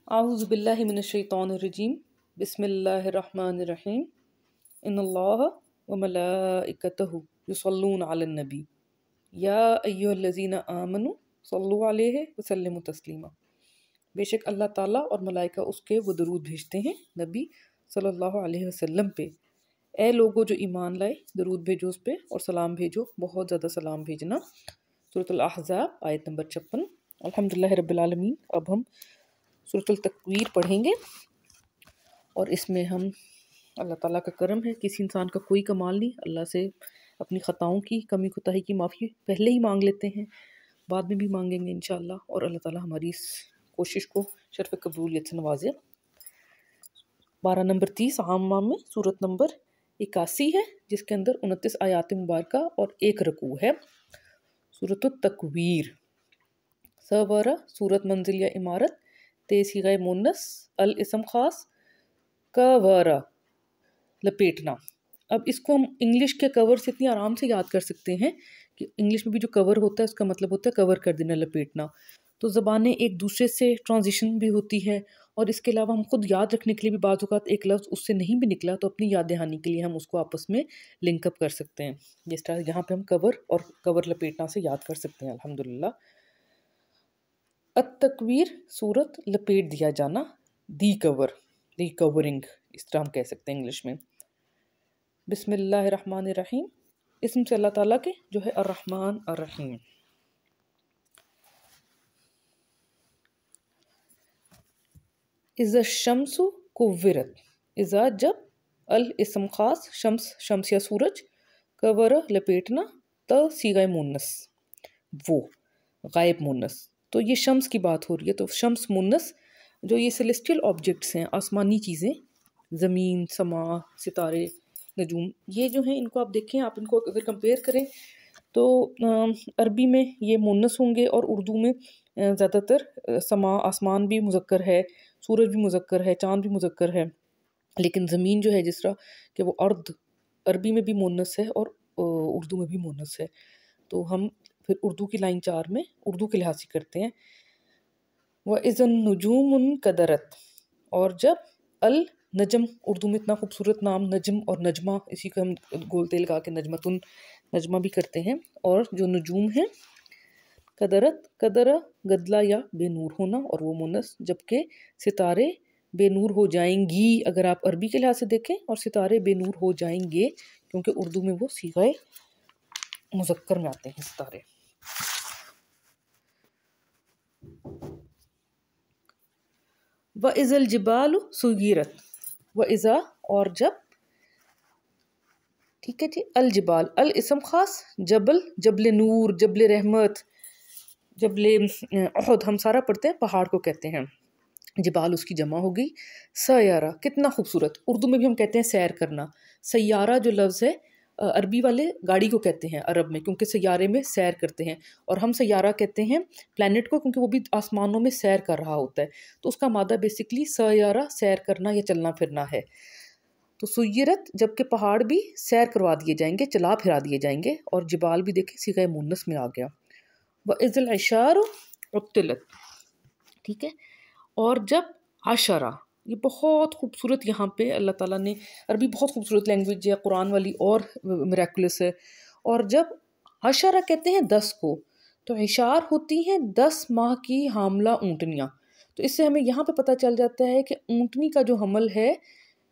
आऊज़ु बिल्लाहि मिनश्शैतानिर्रजीम बिस्मिल्लाहिर्रहमानिर्रहीम इन्नल्लाह व मलाइकतहु युसल्लूना अलन नबी या अय्युहल्लज़ीना आमनु सल्लु अलैहि व सल्लिमु तस्लीमा। बेशक अल्लाह ताला और मलाइका उसके वो दरूद भेजते हैं नबी सल्लल्लाहु अलैहि वसल्लम पे। ए लोगो जो ईमान लाए, दरूद भेजो उस पे और सलाम भेजो, बहुत ज़्यादा सलाम भेजना। सूरतुल अहज़ाब आयत नंबर 56। अल्हम्दुलिल्लाहि रब्बिल आलमीन। अब हम सूरतुल तकवीर पढ़ेंगे और इसमें हम अल्लाह ताला का करम है, किसी इंसान का कोई कमाल नहीं, अल्लाह से अपनी ख़ताओं की कमी कोताही की माफ़ी पहले ही मांग लेते हैं, बाद में भी मांगेंगे इंशाअल्लाह। और अल्लाह ताला हमारी इस कोशिश को शर्फ़ कबूलियत से नवाजे। 12 नंबर 30 आम में सूरत नंबर 81 है, जिसके अंदर 29 आयात मुबारका और 1 रकू है। सूरत तकवीर सवारा सूरत मंजिल या इमारत तेसीग़े मुन्नस अल इसम ख़ास कवारा लपेटना। अब इसको हम इंग्लिश के कवर से इतनी आराम से याद कर सकते हैं कि इंग्लिश में भी जो कवर होता है उसका मतलब होता है कवर कर देना, लपेटना। तो ज़बानें एक दूसरे से ट्रांजिशन भी होती है और इसके अलावा हम खुद याद रखने के लिए भी बाज़ औक़ात एक लफ्ज़ उससे नहीं भी निकला तो अपनी याद दहानी के लिए हम उसको आपस में लिंकअप कर सकते हैं। जिस तरह यहाँ पे हम कवर और कवर लपेटना से याद कर सकते हैं अल्हम्दुलिल्लाह। अत-तकवीर सूरत लपेट दिया जाना, दी कवर, दी कवरिंग, इस तरह हम कह सकते हैं इंग्लिश में। बिस्मिल्लाहिर्रहमानिर्रहीम, इसम से अल्लाह ताला के जो है अर्रहमान अर्रहीम। इज़ा शम्सु कुव्विरत, इज़ा जब, अल इसम खास शम्स शम्स या सूरज, कवर लपेटना, त सीगा मुन्नस वो गायब मुन्नस। तो ये शम्स की बात हो रही है, तो शम्स मुन्नस जो ये सेलेस्टियल ऑब्जेक्ट्स हैं, आसमानी चीज़ें, ज़मीन, समा, सितारे, नजूम, ये जो हैं इनको आप देखें, आप इनको अगर कंपेयर करें तो अरबी में ये मुन्नस होंगे और उर्दू में ज़्यादातर समा आसमान भी मुज़क्कर है, सूरज भी मुज़क्कर है, चाँद भी मुज़क्कर है। लेकिन ज़मीन जो है जिस तरह कि वो अर्द अरबी में भी मुन्नस है और उर्दू में भी मुन्नस है। तो हम फिर उर्दू की लाइन 4 में उर्दू के लिहाज से करते हैं। व इज़न नुजूमुन कदरत, और जब अल नजम, उर्दू में इतना खूबसूरत नाम नजम और नजमा, इसी को हम गोल तेल लगा के नजमतुन नजमा भी करते हैं। और जो नजूम है कदरत, कदरा गदला या बेनूर होना और वो मुन्नस, जबकि सितारे बेनूर हो जाएंगी अगर आप अरबी के लिहाज से देखें, और सितारे बेनूर हो जाएंगे क्योंकि उर्दू में वो सीगाए मुज़क्कर में आते हैं सितारे। व इज़ल जिबालु सुय्यिरत, व इज़ा और जब, ठीक है जी। अल जिबाल, अल इसम खास, जबल, जबल नूर, जबल रहमत, जबल उहद, हम सारा पढ़ते हैं, पहाड़ को कहते हैं। जिबाल उसकी जमा हो गई। सयारा, कितना खूबसूरत, उर्दू में भी हम कहते हैं सैर करना। सयारा जो लफ्ज़ है अरबी वाले गाड़ी को कहते हैं अरब में, क्योंकि सयारे में सैर करते हैं, और हम सयारा कहते हैं प्लैनेट को, क्योंकि वो भी आसमानों में सैर कर रहा होता है। तो उसका मादा बेसिकली सयारा, सैर करना या चलना फिरना है। तो सुय्यिरत, जबकि पहाड़ भी सैर करवा दिए जाएंगे, चला फिरा दिए जाएंगे। और जिबाल भी देखें सीगा मुन्नस में आ गया। व इज़ल इशारु उत्तिलत, ठीक है। और जब आशरा, ये बहुत खूबसूरत, यहाँ पे अल्लाह ताला ने, अरबी बहुत खूबसूरत लैंग्वेज है, कुरान वाली और मिरेकुलस है। और जब आशरा कहते हैं 10 को, तो इशार होती हैं 10 माह की हामला ऊँटनियाँ। तो इससे हमें यहाँ पे पता चल जाता है कि ऊँटनी का जो हमल है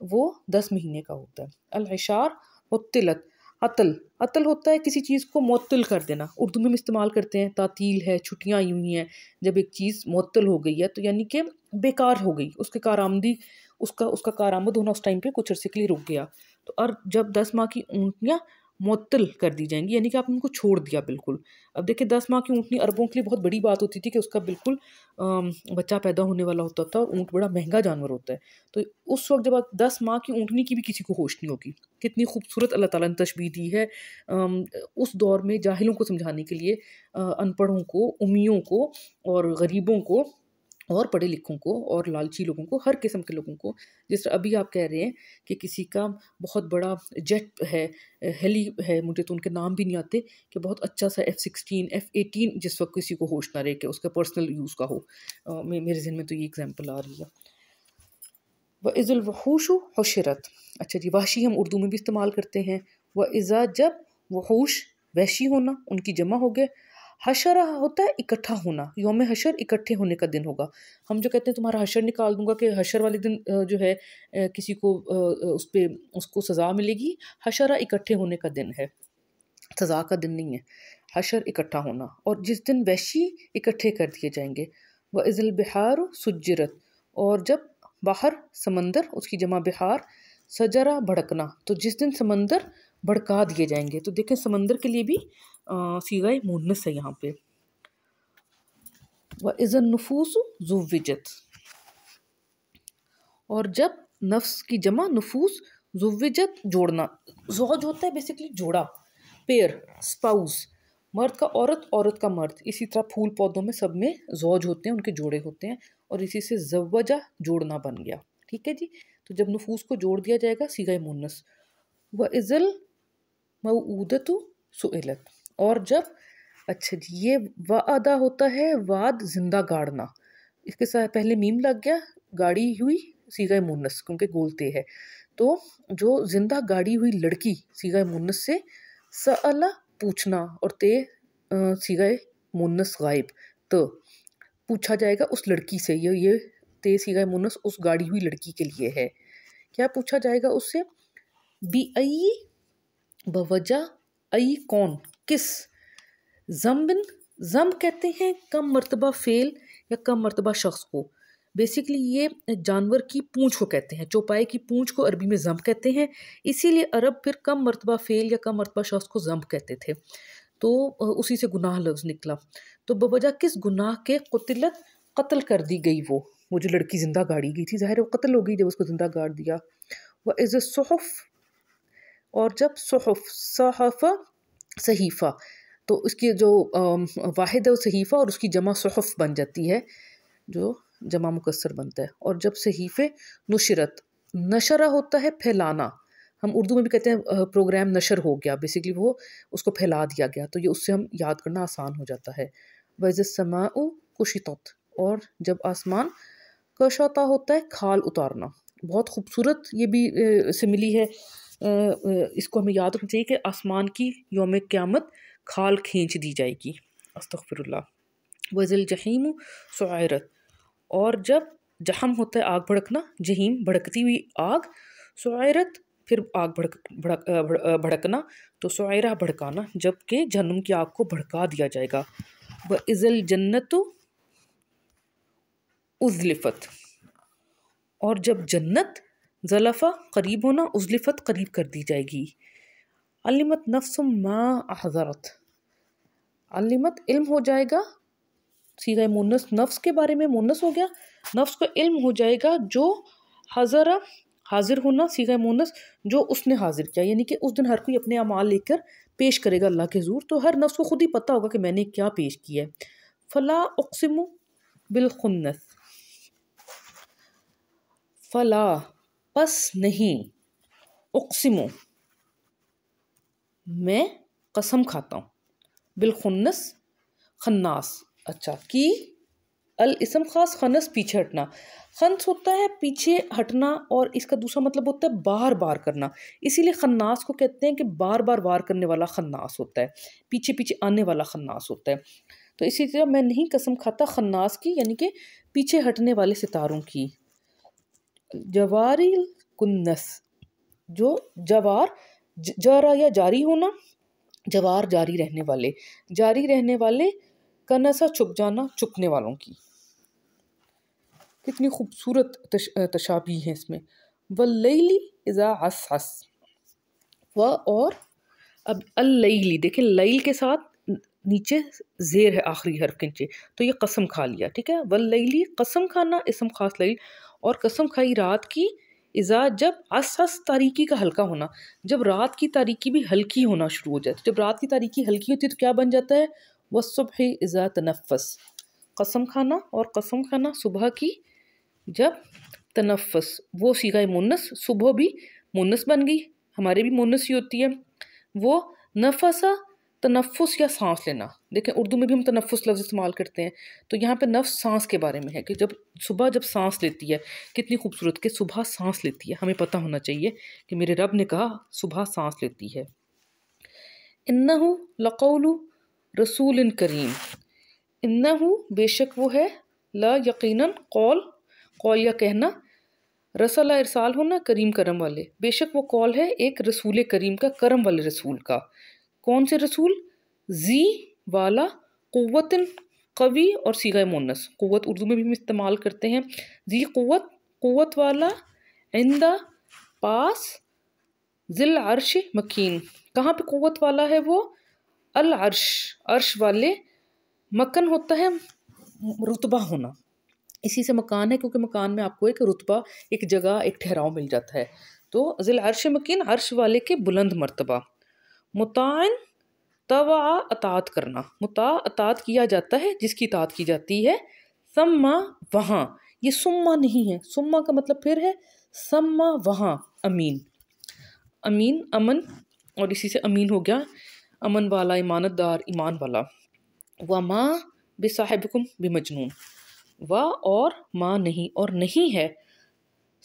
वो 10 महीने का होता है। अल इशार उत्तिलत, अतल, अतल होता है किसी चीज़ को मुअत्तल कर देना, उर्दू में हम इस्तेमाल करते हैं, तातील है, छुट्टियाँ आई हुई हैं। जब एक चीज़ मुअत्तल हो गई है तो यानी कि बेकार हो गई, उसकी कारआमदी, उसका कारआमद होना उस टाइम पे कुछ अरसे के लिए रुक गया। तो और जब 10 माह की ऊँटनियाँ मुअत्तल कर दी जाएंगी, यानी कि आप उनको छोड़ दिया बिल्कुल। अब देखिए 10 माह की ऊँटनी अरबों के लिए बहुत बड़ी बात होती थी कि उसका बिल्कुल बच्चा पैदा होने वाला होता था, और ऊँट बड़ा महंगा जानवर होता है। तो उस वक्त जब आप 10 माह की ऊँटनी की भी किसी को होश नहीं होगी। कितनी खूबसूरत अल्लाह ताला ने तशबीह दी है उस दौर में जाहिलों को समझाने के लिए, अनपढ़ों को, उम्मियों को और गरीबों को, और पढ़े लिखों को और लालची लोगों को, हर किस्म के लोगों को। जिस तरह अभी आप कह रहे हैं कि किसी का बहुत बड़ा जेट है, हेली है, मुझे तो उनके नाम भी नहीं आते, कि बहुत अच्छा सा F-16 F-18 जिस वक्त किसी को होश ना रहे कि उसका पर्सनल यूज़ का हो। मेरे जहन में तो ये एग्जांपल आ रही है। व इज़ुल वहूशु हुशिरत, अच्छा जी, वहशी हम उर्दू में भी इस्तेमाल करते हैं। व इज़ा, जब, वहूश वहशी होना, उनकी जमा हो गए। हशरा होता है इकट्ठा होना, यौम हशर इकट्ठे होने का दिन होगा। हम जो कहते हैं तुम्हारा हशर निकाल दूंगा, कि हशर वाले दिन जो है किसी को उस पर उसको सज़ा मिलेगी। हशरा इकट्ठे होने का दिन है, सज़ा का दिन नहीं है। हशर इकट्ठा होना, और जिस दिन वैशी इकट्ठे कर दिए जाएंगे। व इज़ल बिहार सुज्जरत, और जब बाहर समंदर, उसकी जमा बिहार, सजरा भड़कना, तो जिस दिन समंदर भड़का दिए जाएंगे। तो देखें समंदर के लिए भी सीगाए मुन्नस है यहाँ पे। व इज़न नुफूस ज़ुव्विजत, और जब नफ्स की जमा नुफूस, ज़ुव्विजत जोड़ना, ज़ौज होता है बेसिकली जोड़ा, पेयर, स्पाउस, मर्द का औरत, औरत का मर्द। इसी तरह फूल पौधों में सब में ज़ौज होते हैं, उनके जोड़े होते हैं, और इसी से ज़व्वजा जोड़ना बन गया। ठीक है जी। तो जब नुफूस को जोड़ दिया जाएगा सीगाए मुन्नस। व इज़ल मऊदतु सुइलत, और जब, अच्छा जी, ये वादा होता है वाद, जिंदा गाड़ना, इसके साथ पहले मीम लग गया, गाड़ी हुई सीगाए मुन्नस क्योंकि गोलते है। तो जो जिंदा गाड़ी हुई लड़की सीगाए मुन्नस से, सअला पूछना, और ते सीगाए मुन्नस गायब, तो पूछा जाएगा उस लड़की से। ये ते सीगाए मुन्नस उस गाड़ी हुई लड़की के लिए है। क्या पूछा जाएगा उससे? बी आई, बवजह, आई कौन, किस, जम्बिन, जम कहते हैं कम मर्तबा फेल या कम मर्तबा शख्स को। बेसिकली ये जानवर की पूंछ को कहते हैं, चौपाई की पूंछ को अरबी में जम कहते हैं, इसीलिए अरब फिर कम मर्तबा फेल या कम मर्तबा शख्स को जम कहते थे। तो उसी से गुनाह लफ्ज़ निकला। तो बवजह किस गुनाह के, कुतिलत, कत्ल कर दी गई वो जो लड़की जिंदा गाड़ी गई थी, जाहिर है वो कत्ल हो गई जब उसको जिंदा गाड़ दिया। वह इज़ सुहुफ, और जब सुहुफ, सहफ़ा, सहीफ़ा, तो उसकी जो वाहिद है वो सहीफ़ा, और उसकी जमा सुहुफ बन जाती है, जो जमा मुकस्सर बनता है। और जब सहीफ़े नुशरत, नशरा होता है फैलाना, हम उर्दू में भी कहते हैं प्रोग्राम नशर हो गया, बेसिकली वो उसको फैला दिया गया, तो ये उससे हम याद करना आसान हो जाता है। वज़ समाउ कुशितत, और जब आसमान कशता होता है खाल उतारना। बहुत खूबसूरत ये भी सिमिली है, इसको हमें याद रखना चाहिए कि आसमान की यौम क़यामत खाल खींच दी जाएगी। अस्तग़फिरुल्लाह। वज़िल जहीम सुआयरत, और जब जहम होता है आग भड़कना, जहीम भड़कती हुई आग, सुआयरत फिर आग भड़कना, तो सुआयरा भड़काना, जबकि जहन्नुम की आग को भड़का दिया जाएगा। व इज़ल जन्नतु उज़लिफ़त, और जब जन्नत, ज़लफ़ा करीब होना, उज़लिफ़त करीब कर दी जाएगी। अलिमत नफ्सुम मा अहज़रत, अलिमत इल्म हो जाएगा, सीगा मुन्नस, नफ्स के बारे में मुन्नस हो गया, नफ्स को इल्म हो जाएगा जो हज़रा, हाजिर होना, सीगा मुन्नस, जो उसने हाजिर किया, यानी कि उस दिन हर कोई अपने अमाल लेकर पेश करेगा अल्लाह के हुज़ूर, तो हर नफ्स को खुद ही पता होगा कि मैंने क्या पेश किया है। फ़ला उक़सिमु बिल खुन्नस, फ़ला पस नहीं, उक़सिमु मैं कसम खाता हूँ, बिल खुन्नस खन्नास, अच्छा की अल इसम खास, खनस पीछे हटना, खन्स होता है पीछे हटना, और इसका दूसरा मतलब होता है बार बार करना, इसीलिए खन्नास को कहते हैं कि बार बार वार करने वाला खन्नास होता है, पीछे पीछे आने वाला खन्नास होता है। तो इसी तरह मैं नहीं कसम खाता खन्नास की, यानी कि पीछे हटने वाले सितारों की। जवारी कुन्नस, जो जवार, जरा या जारी होना, जवार जारी रहने वाले, जारी रहने वाले, कनसा छुप जाना, छुपने वालों की। कितनी खूबसूरत तशाबी है इसमें। वल्लैली इज़ा अस्अस, व और अब अल-लैली, देखें लैल के साथ नीचे ज़ेर है आखिरी हर्फ के नीचे, तो ये कसम खा लिया, ठीक है। वल्लैली कसम खाना, इसम खास लैल, और कसम खाई रात की, इज़ा जब, अस्अस तारीकी का हल्का होना, जब रात की तारीकी भी हल्की होना शुरू हो जाती है, जब रात की तारीकी हल्की होती है तो क्या बन जाता है, वस्सुब्हि इज़ा तनफ़्फ़स, कसम खाना, और कसम खाना सुबह की जब तनफ़ुस, वो सीगा मुन्नस, सुबह भी मुन्नस बन गई, हमारे भी मुन्नस ही होती है। वो नफसा तनफ़ुस या सांस लेना, देखें उर्दू में भी हम तनफ़ुस लफ्ज़ इस्तेमाल करते हैं, तो यहाँ पे नफ्स सांस के बारे में है कि जब सुबह जब सांस लेती है, कितनी खूबसूरत कि सुबह सांस लेती है, हमें पता होना चाहिए कि मेरे रब ने कहा सुबह सांस लेती है। इन्नहु लक़ौलु रसूलिन करीम, इन्नहु बेशक वो है, ला यकीनन, कौल या कहना, रसला इरसाल होना, करीम करम वाले, बेशक वो कौल है एक रसूल करीम का, करम वाले रसूल का। कौन से रसूल? जी वाला, क़ुव्वतिन कवी, और सीगा मुन्नस, क़ुव्वत उर्दू में भी हम इस्तेमाल करते हैं। जी क़ुव्वत, क़ुव्वत वाला, इंदा पास, ज़िल अर्श मकीन, कहाँ पे क़ुव्वत वाला है वो? अल अर्श, अर्श वाले, मकन होता है रुतबा होना, इसी से मकान है, क्योंकि मकान में आपको एक रुतबा, एक जगह, एक ठहराव मिल जाता है। तो ज़िल अर्श मकीन, अर्श वाले के बुलंद मर्तबा। मुताइन तवा, अतात करना, मुता अतात किया जाता है, जिसकी अतात की जाती है। सम्मा वहाँ, ये सुम्मा नहीं है, सुम्मा का मतलब फिर है, सम्मा वहाँ, अमीन, अमीन अमन, और इसी से अमीन हो गया अमन वाला, ईमानतदार, ईमान वाला। व माँ बेसाहिबकुम बिमजनून, व और माँ नहीं, और नहीं है,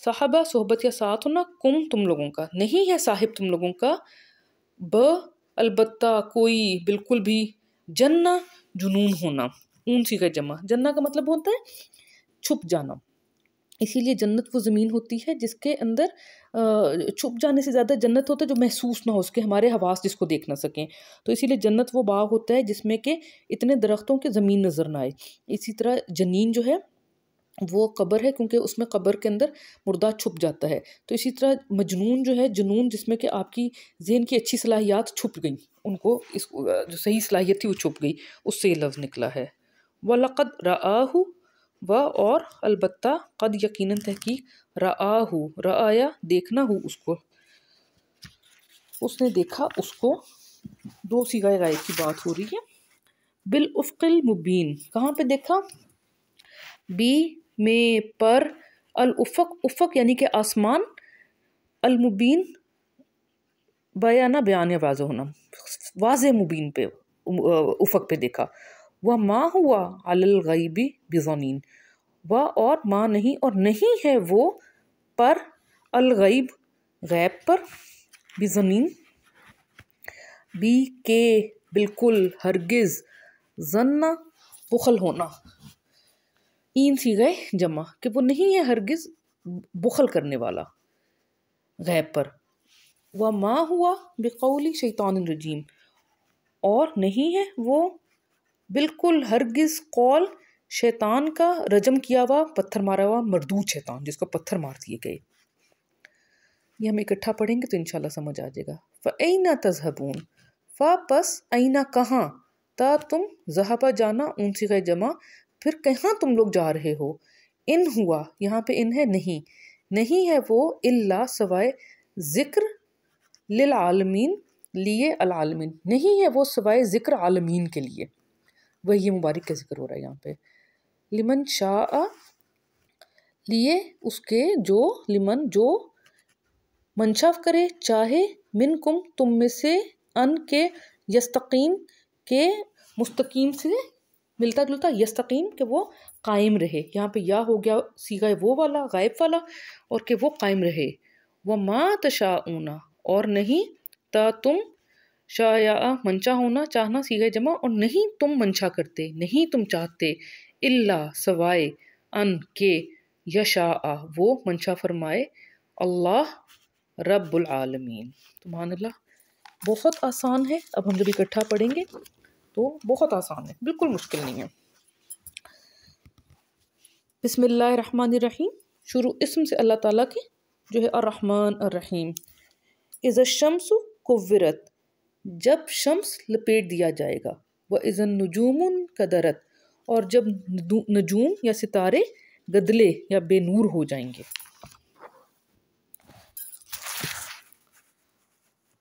साहबा सोहबत या साथ होना, कुम तुम लोगों का, नहीं है साहिब तुम लोगों का, ब अलबत्ता कोई, बिल्कुल भी, जन्ना जुनून होना, ऊन सी का जमा, जन्ना का मतलब होता है छुप जाना, इसीलिए जन्नत वो ज़मीन होती है जिसके अंदर छुप जाने से ज़्यादा जन्नत होता है जो महसूस ना हो उसके, हमारे हवास जिसको देख ना सकें, तो इसीलिए जन्नत वो बाग होता है जिसमें के इतने दरख्तों की ज़मीन नज़र ना आए। इसी तरह जनीन जो है वो कब्र है, क्योंकि उसमें कब्र के अंदर मुर्दा छुप जाता है। तो इसी तरह मजनून जो है, जुनून जिसमें कि आपकी ज़हन की अच्छी सलाहियात छुप गई, उनको इस जो सही सलाहियत थी वो छुप गई, उससे ये लफ्ज़ निकला है। वलक़द रआहु, व और अलबत्ता, क़द यकीनन तहकीक, रआहु, रआया देखना, हो उसको, उसने देखा उसको, दो सीगाए गायब की बात हो रही है। बिल उफ़क़िल मुबीन, कहाँ पे देखा? बी में, पर, अल उफ़क़, उफ़क़ यानी कि आसमान, अल मुबीन बयाना, बयान या वाज़ेह होना, वाज़ेह मुबीन पे, उफ़क़ पे देखा। वह माँ हुआ अलल गैबी बिज़नीन, वह और माँ नहीं, और नहीं है वो पर, अल गैब गैब पर, बिज़नीन बी के बिल्कुल, हरगिज़, जन्ना बुखल होना, ईन सी गए जमा, कि वो नहीं है हरगिज़ बुखल करने वाला गैब पर। वह माँ हुआ बिकौली शैतान रजीम, और नहीं है वो बिल्कुल हरगिज़ कौल शैतान का, रजम किया हुआ, पत्थर मारा हुआ, मरदूद शैतान जिसको पत्थर मार दिए गए। ये हम इकट्ठा पढ़ेंगे तो इंशाल्लाह समझ आ जाएगा। फ़अैना तज़हबून, फ़ा पस, ऐना कहाँ, ता तुम, ज़हबा जाना, ऊन सी गए जमा, फिर कहाँ तुम लोग जा रहे हो। इन हुआ, यहाँ पे इन है नहीं, नहीं है वो, इल्ला सवाए, ज़िक्र लिल आलमीन, लिए अल आलमीन, नहीं है वो सवाए ज़िक्र आलमीन के लिए, वही ये मुबारक का जिक्र हो रहा है यहाँ पे। लिमन शाआ, लिए उसके जो, लिमन जो, मंशाफ करे चाहे, मिनकुम तुम में से, अन के, यस्तकीम के, मुस्तकीम से मिलता जुलता, यस्तकीम के वो कायम रहे, यहाँ पे या हो गया सीगा वो वाला गायब वाला, और के वो कायम रहे। वह मा तशाऊना, और नहीं, ता तुम, शाया मंशा होना, चाहना, सीगा जमा, और नहीं तुम मंशा करते, नहीं तुम चाहते, इल्ला सवाए, अन के, यशा वो मंशा फरमाए, अल्लाह रब्बुल आलमीन। सुभान अल्लाह, बहुत आसान है। अब हम जब इकट्ठा पढ़ेंगे तो बहुत आसान है, बिल्कुल मुश्किल नहीं है। बिस्मिल्लाहिर्रहमानिर्रहीम, शुरू इसम से अल्लाह ताला के जो है अर्रहमान अर्रहीम। इज़ शम्सु कुव्विरत, जब शम्स लपेट दिया जाएगा, व इज़न नुजूमुन कदरत, और जब नजूम या सितारे गदले या बेनूर हो जाएंगे।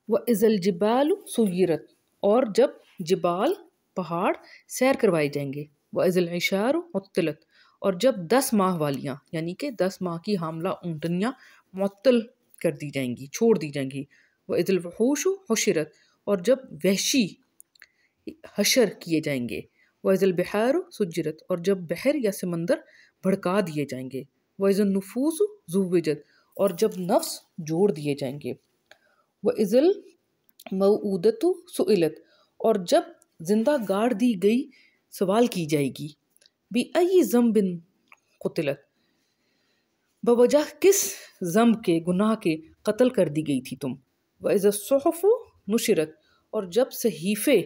व इज़ल जिबालु सुय्यरत, और जब जिबाल पहाड़ सैर करवाए जाएंगे। व इज़िल इशार मुत्तलत, और जब 10 माह वालियाँ यानी कि 10 माह की हामला ऊँटनियाँ मुअत्तल कर दी जाएंगी, छोड़ दी जाएंगी। व इज़िल वहूश हुशिरत, और जब वहशी हशर किए जाएंगे। व इज़िल बिहार सुज्जिरत, और जब बहर या समंदर भड़का दिए जाएंगे। व इज़िल नुफूस ज़ुव्विजत, और जब नफ्स जोड़ दिए जाएंगे। व इज़िल मऊदतु सुइलत, और जब जिंदा गाड़ दी गई सवाल की जाएगी। बी अई ज़म्बिन कुतिलत, बवजह किस ज़म्ब के गुनाह के कत्ल कर दी गई थी तुम। व इज़ सुहुफ़ नुशिरत, और जब सहीफ़े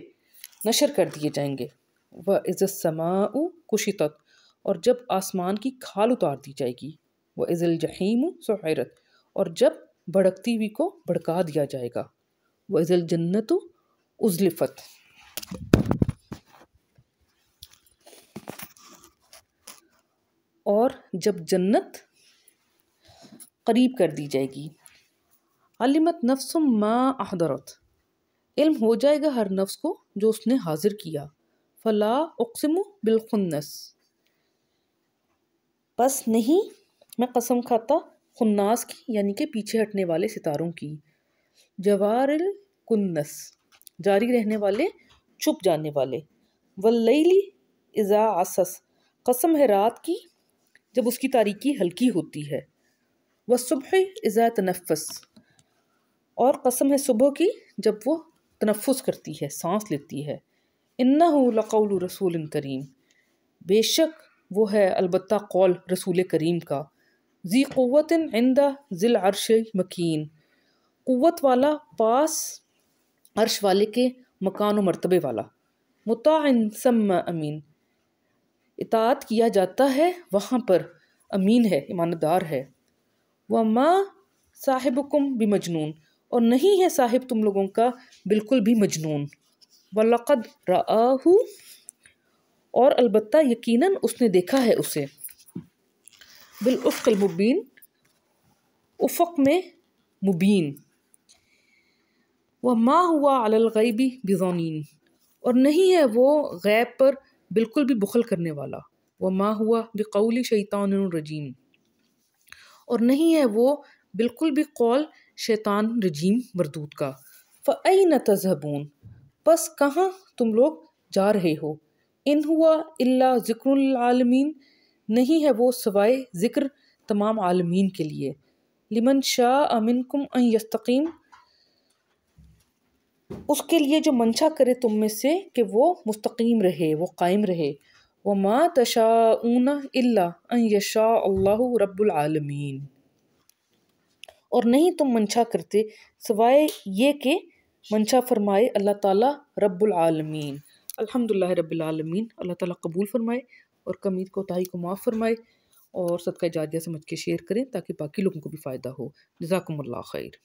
नशर कर दिए जाएंगे। व इज़ समाउ कुशितत, और जब आसमान की खाल उतार दी जाएगी। व इज़िल जहीम सुइरत, और जब भड़कती हुई को भड़का दिया जाएगा। व इज़िल जन्नतु उज़लिफ़त, और जब जन्नत करीब कर दी जाएगी। अलिमत नफ्सुम मा अहदरत, इल्म हो जाएगा हर नफ्स को जो उसने हाजिर किया। फला उक़सिमु बिल खुन्नस, बस नहीं मैं कसम खाता खुन्नास की यानी कि पीछे हटने वाले सितारों की। जवारिल कुन्नस, जारी रहने वाले, छुप जाने वाले। वल्लैली इज़ा असस, कसम है रात की जब उसकी तारीकी हल्की होती है। वस्सुब्ह इज़ा तनफ़्फ़स, और कसम है सुबह की जब वो तनफ़्फ़ुस करती है, सांस लेती है। इन्नहु लक़ौलु रसूलिन करीम, बेशक वो है अलबत्ता कौल रसूल करीम का। ज़ी क़ुव्वतिन इंदा ज़िल अर्श मकीन, क़ुव्वत वाला पास अर्श वाले के मकान व मर्तबे वाला। मुताइन सम्मा अमीन, इताअत किया जाता है वहाँ पर, अमीन है, ईमानदार है। वमा साहिबुकुम बिमजनून, और नहीं है साहिब तुम लोगों का बिल्कुल भी मजनून। वलक़द रआहु, और अलबत्ता यकीनन उसने देखा है उसे। बिल उफ़क़िल मुबीन, उफ़क़ में मुबीन। वमा हुआ अलल ग़ैबि बिज़नीन, और नहीं है वो गैब पर बिल्कुल भी बुखल करने वाला। वमा हुआ बिक़ौलि शैतानिर रजीम, और नहीं है वो बिल्कुल भी कौल शैतान रजीम मरदूद का। फ़अय्न तज़हबून, बस कहाँ तुम लोग जा रहे हो। इन हुआ इल्ला ज़िक्रुल लिल आलमीन, नहीं है वो सवाए ज़िक्र तमाम आलमीन के लिए। लिमन शाअ मिनकुम अन यस्तक़ीम, उसके लिए जो मंशा करे तुम में से कि वो मुस्तकीम रहे, वो कायम रहे। वमा तशाऊना इल्ला अन यशा अल्लाहु रब्बुल आलमीन, और नहीं तुम मंशा करते सिवाय ये कि मंशा फरमाए अल्लाह ताला रब्बुल आलमीन। अल्हम्दुलिल्लाह रब्बिल आलमीन। अल्लाह ताला कबूल फरमाए और कमी कोताही को माफ़ फरमाए, और सदका जारिया समझ के शेयर करें ताकि बाकी लोगों को भी फ़ायदा हो। जज़ाकुमुल्लाह खैर।